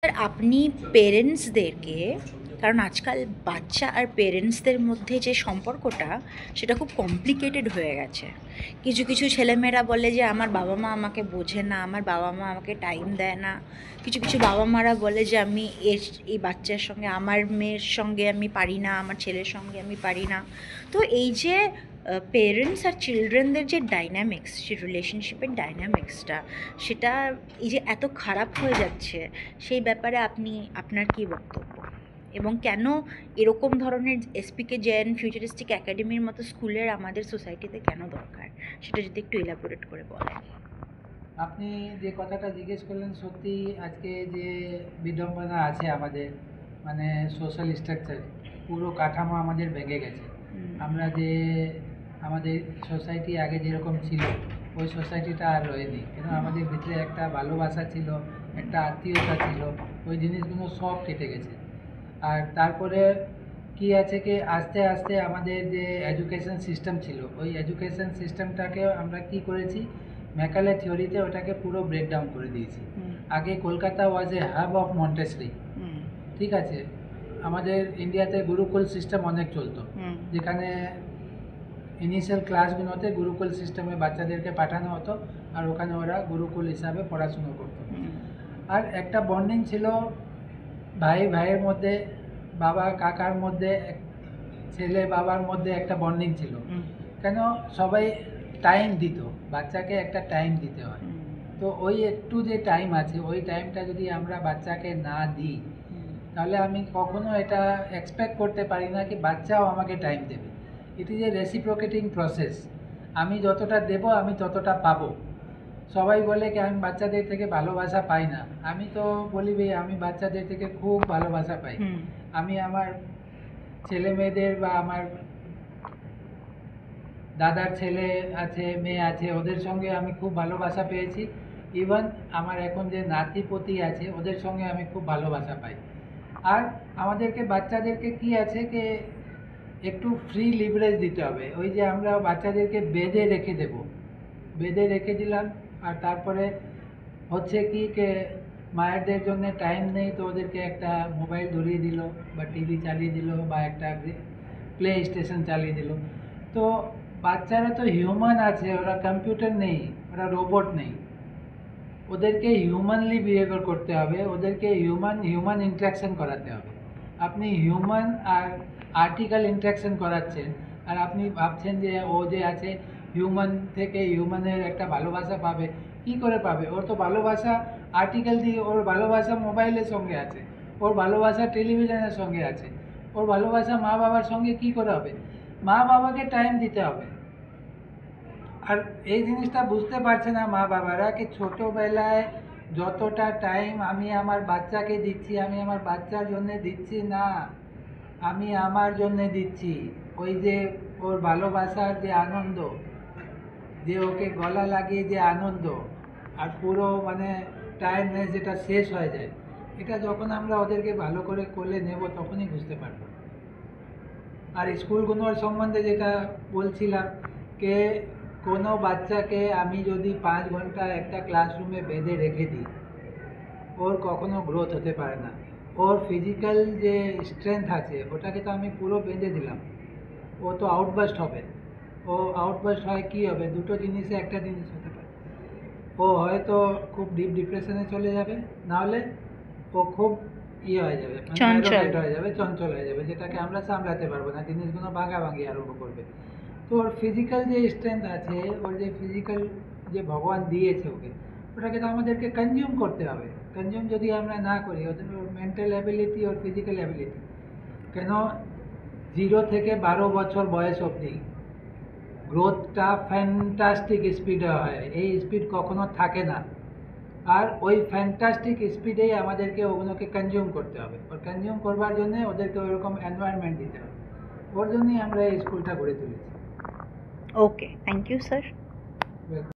Sir আপনি পেরেন্টসদেরকে, কারণ আজকাল বাচ্চা আর পেরেন্টসদের মধ্যে যে সম্পর্কটা সেটা খুব কমপ্লিকেটেড হয়ে গেছে। কিছু কিছু ছেলেমেয়েরা বলে যে আমার বাবা মা আমাকে বোঝে না, আমার বাবা মা আমাকে টাইম দেয় না। কিছু কিছু বাবা মারা বলে যে আমি এই বাচ্চার সঙ্গে, আমার মেয়ের সঙ্গে আমি পারি না, আমার ছেলের সঙ্গে আমি পারি না। তো এই যে পেরেন্টস আর চিলড্রেনদের যে ডাইনামিক্স, যে রিলেশনশিপের ডাইনামিক্সটা, সেটা এই যে এত খারাপ হয়ে যাচ্ছে, সেই ব্যাপারে আপনার কী বক্তব্য? এবং কেন এরকম ধরনের এসপিকে জেন ফিউচারিস্টিক একাডেমির মতো স্কুলের আমাদের সোসাইটিতে কেন দরকার, সেটা যদি একটু ইলাবোরেট করে বলেন। আপনি যে কথাটা জিজ্ঞেস করলেন, সত্যি আজকে যে বিড়ম্বনা আছে আমাদের, মানে সোশ্যাল স্ট্রাকচার, পুরো কাঠামো আমাদের ভেঙে গেছে। আমরা যে আমাদের সোসাইটি আগে যেরকম ছিল, ওই সোসাইটিটা আর রয়েনি। কিন্তু আমাদের ভিতরে একটা ভালোবাসা ছিল, একটা আত্মীয়তা ছিল, ওই জিনিসগুলো সব কেটে গেছে। আর তারপরে কি আছে কি আস্তে আস্তে আমাদের যে এডুকেশন সিস্টেম ছিল, ওই এডুকেশন সিস্টেমটাকে আমরা কি করেছি, ম্যাকালে থিওরিতে ওটাকে পুরো ব্রেকডাউন করে দিয়েছি। আগে কলকাতা ওয়াজ এ হাব অফ মন্টেসরি, ঠিক আছে। আমাদের ইন্ডিয়াতে গুরুকুল সিস্টেম অনেক চলতো, যেখানে ইনিশিয়াল ক্লাসগুলোতে গুরুকুল সিস্টেমে বাচ্চাদেরকে পাঠানো হতো, আর ওখানে ওরা গুরুকুল হিসাবে পড়াশুনো করতো। আর একটা বন্ডিং ছিল ভাই ভাইয়ের মধ্যে, বাবা কাকার মধ্যে, ছেলে বাবার মধ্যে একটা বন্ডিং ছিল। কেন সবাই টাইম দিত, বাচ্চাকে একটা টাইম দিতে হয়। তো ওই একটু যে টাইম আছে, ওই টাইমটা যদি আমরা বাচ্চাকে না দিই, তাহলে আমি কখনো এটা এক্সপেক্ট করতে পারি না কি বাচ্চাও আমাকে টাইম দেবে। It is a reciprocating process. আমি যতটা দেব আমি ততটা পাবো। সবাই বলে কি আমি বাচ্চাদের থেকে ভালোবাসা পাই না, আমি তো বলি ভাই আমি বাচ্চাদের থেকে খুব ভালোবাসা পাই। আমি আমার ছেলে মেয়েদের বা আমার দাদার ছেলে আছে, মেয়ে আছে, ওদের সঙ্গে আমি খুব ভালোবাসা পেয়েছি। ইভেন আমার এখন যে নাতিপতি আছে, ওদের সঙ্গে আমি খুব ভালোবাসা পাই। আর আমাদেরকে বাচ্চাদেরকে কি আছে কি একটু ফ্রি লিভারেজ দিতে হবে। ওই যে আমরা বাচ্চাদেরকে বেঁধে রেখে দেব, বেঁধে রেখে দিলাম, আর তারপরে হচ্ছে কি কে মায়েদের জন্য টাইম নেই, তো ওদেরকে একটা মোবাইল ধরিয়ে দিল বা টিভি চালিয়ে দিল বা একটা প্লে স্টেশন চালিয়ে দিল। তো বাচ্চারা তো হিউম্যান আছে, ওরা কম্পিউটার নেই, ওরা রোবট নেই। ওদেরকে হিউম্যানলি বিহেভিয়ার করতে হবে, ওদেরকে হিউম্যান ইন্টারাকশন করাতে হবে। আপনি হিউম্যান আর আর্টিকেল ইন্টারাকশন করাচ্ছেন, আর আপনি ভাবছেন যে ও যে আছে হিউম্যান থেকে হিউম্যানের একটা ভালোবাসা পাবে। কি করে পাবে? ওর তো ভালোবাসা আর্টিকেল দিয়ে, ওর ভালোবাসা মোবাইলের সঙ্গে আছে, ওর ভালোবাসা টেলিভিশনের সঙ্গে আছে, ওর ভালোবাসা মা বাবার সঙ্গে কি করে হবে? মা বাবাকে টাইম দিতে হবে। আর এই জিনিসটা বুঝতে পারছে না মা বাবারা, কি ছোটোবেলায় যতটা টাইম আমি আমার বাচ্চাকে দিচ্ছি, আমি আমার বাচ্চার জন্যে দিচ্ছি না, আমি আমার জন্যে দিচ্ছি। ওই যে ওর ভালোবাসার যে আনন্দ, যে ওকে গলা লাগিয়ে যে আনন্দ, আর পুরো মানে টায়ার্ডনেস যেটা শেষ হয়ে যায়, এটা যখন আমরা ওদেরকে ভালো করে কোলে নেব তখনই বুঝতে পারবো। আর স্কুলগুলোর সম্বন্ধে যেটা বলছিলাম, কে কোনো বাচ্চাকে আমি যদি 5 ঘন্টা একটা ক্লাসরুমে বেঁধে রেখে দিই, ওর কখনো গ্রোথ হতে পারে না। ওর ফিজিক্যাল যে স্ট্রেংথ আছে ওটাকে তো আমি পুরো বেঁধে দিলাম, ও তো আউটবাস্ট হবে। ও আউটবাস্ট হয় কি হবে, দুটো জিনিসে একটা জিনিস হতে পারে, ও হয়তো খুব ডিপ ডিপ্রেশনে চলে যাবে, নাহলে ও খুব হয়ে যাবে, মানে অ্যারোগেন্ট হয়ে যাবে, চঞ্চল হয়ে যাবে, যেটাকে আমরা সামলাতে পারবো না, জিনিসগুলো ভাঙাভাঙি আরম্ভ করবে। তো ওর ফিজিক্যাল যে স্ট্রেংথ আছে, ওর যে ফিজিক্যাল যে ভগবান দিয়েছে ওকে, ওটাকে তো আমাদেরকে কনজিউম করতে হবে। কনজিউম যদি আমরা না করি, ওদের ওর মেন্টাল অ্যাবিলিটি, ওর ফিজিক্যাল অ্যাবিলিটি, কেন 0 থেকে 12 বছর বয়স অবধি গ্রোথটা ফ্যান্টাস্টিক স্পিডে হয়, এই স্পিড কখনো থাকে না। আর ওই ফ্যান্টাস্টিক স্পিডেই আমাদেরকে ওগুলোকে কনজিউম করতে হবে। ওর কনজিউম করবার জন্য ওদেরকে ওইরকম এনভায়রনমেন্ট দিতে হবে। ওর জন্যই আমরা এই স্কুলটা গড়ে তুলেছি। ওকে, থ্যাংক ইউ স্যার।